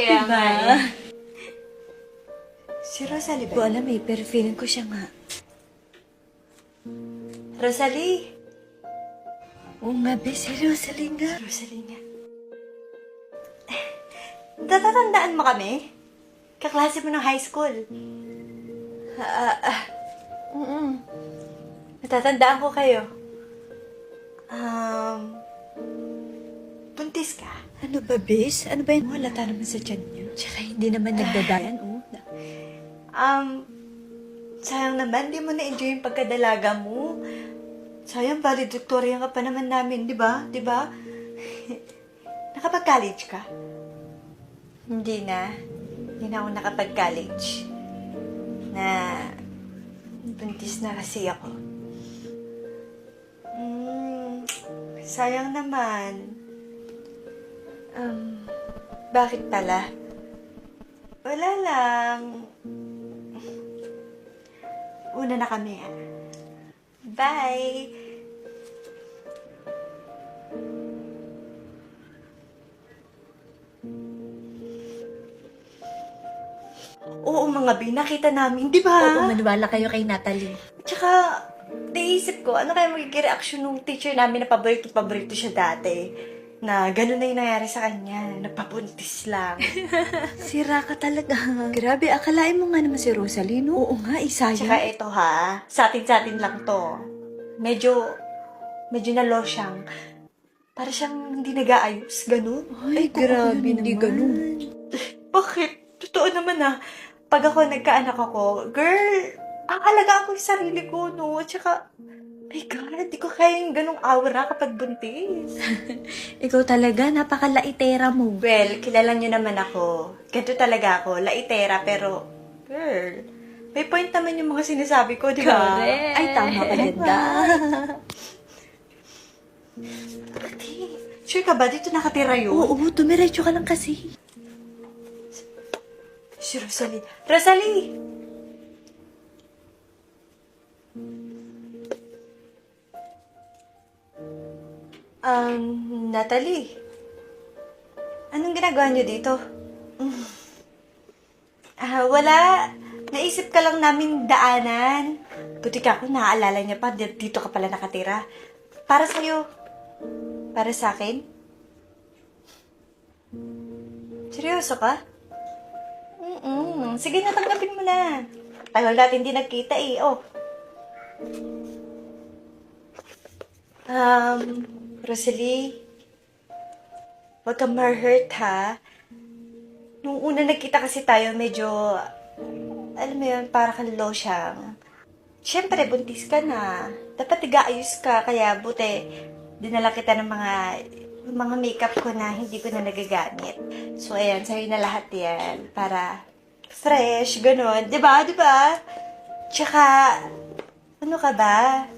Kaya Diba? nga eh. Si Rosalie ba? Ko alam eh, pero feeling ko siya nga. Rosalie! Oo nga, be, si Rosalie nga. Si Rosalie nga. Natatandaan mo kami? Kaklase mo ng high school. Natatandaan ko kayo. Buntis ka? Ano ba, bis? Ano ba yun? Halata naman sa tiyan niyo. Tsaka hindi naman nagdadayan, oh. Sayang naman, di mo na-enjoy yung pagkadalaga mo. Sayang, valedictorian ka pa naman namin, di ba? Di ba? Nakapag-college ka? Hindi na. Hindi na ako nakapag-college. Buntis na kasi ako. Sayang naman. Bakit pala? Wala lang. Una na kami, ah. Bye! Oo, mga bi, nakita namin, di ba? Oo, maniwala kayo kay Natalie. Tsaka, naisip ko, ano kaya magiging reaksyon ng teacher namin na paborito siya dati? Na gano'n na yung nangyari sa kanya. Nagpabuntis lang. Sira ka talaga. Grabe, akalain mo nga naman si Rosalie, no? Oo nga, isa yan. Tsaka ito ha, sa atin lang to. Medyo na-losyang. Para siyang hindi nag-aayos, gano'n. Ay grabe hindi naman. Ganun. Bakit? Totoo naman ah. Pag ako nagkaanak ako, girl, aalagaan ko yung sarili ko, no? Tsaka, my God, di ko kaya yung ganong aura kapag buntis. Ikaw talaga, napakalaitera mo. Well, kilala nyo naman ako. Ganito talaga ako, laitera, pero, girl, may point naman yung mga sinasabi ko, di ba? Correct. Ay, tama ka, ganda. Ate, sure ka ba? Dito nakatira yun? Oo, dumiretso ka lang kasi. Si Rosalie. Rosalie! Natalie. Anong ginagawa niyo dito? Wala. Naisip ka lang namin daanan. Buti ka ako, naaalala niya pa. Dito ka pala nakatira. Para sa'yo. Para sa akin? Seryoso ka? Sige na, tanggapin mo na. Tagal natin hindi nagkita eh. Oh. Rosalie, wag kang ma-hurt ha. Nung una nagkita kasi tayo, medyo, alam mo yun, para kang losyang. Siyempre, buntis ka na. Dapat nag-aayos ka, kaya buti, dinala kita ng mga makeup ko na hindi ko na nagagamit. So, ayan, sa'yo na lahat yan. Para fresh, ganun. Diba? Diba? Tsaka, ano ka ba?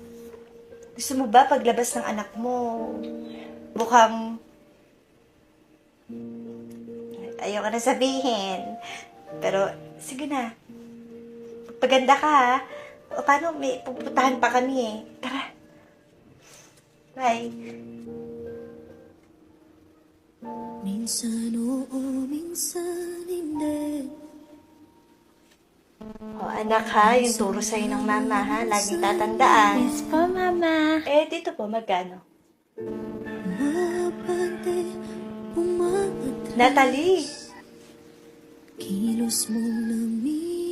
Gusto mo ba paglabas ng anak mo, mukhang, ayoko na sabihin. Pero, sige na. Paganda ka ha. O paano, may pupuntahan pa kami eh. Tara. Bye. Minsan oo, minsan hindi. O anak ha, yung turo sa'yo ng mama ha. Laging tatandaan. Yes po, Mama. Eh, dito po, magkano? Mapante, umangat Natalie! kilos mo lamig.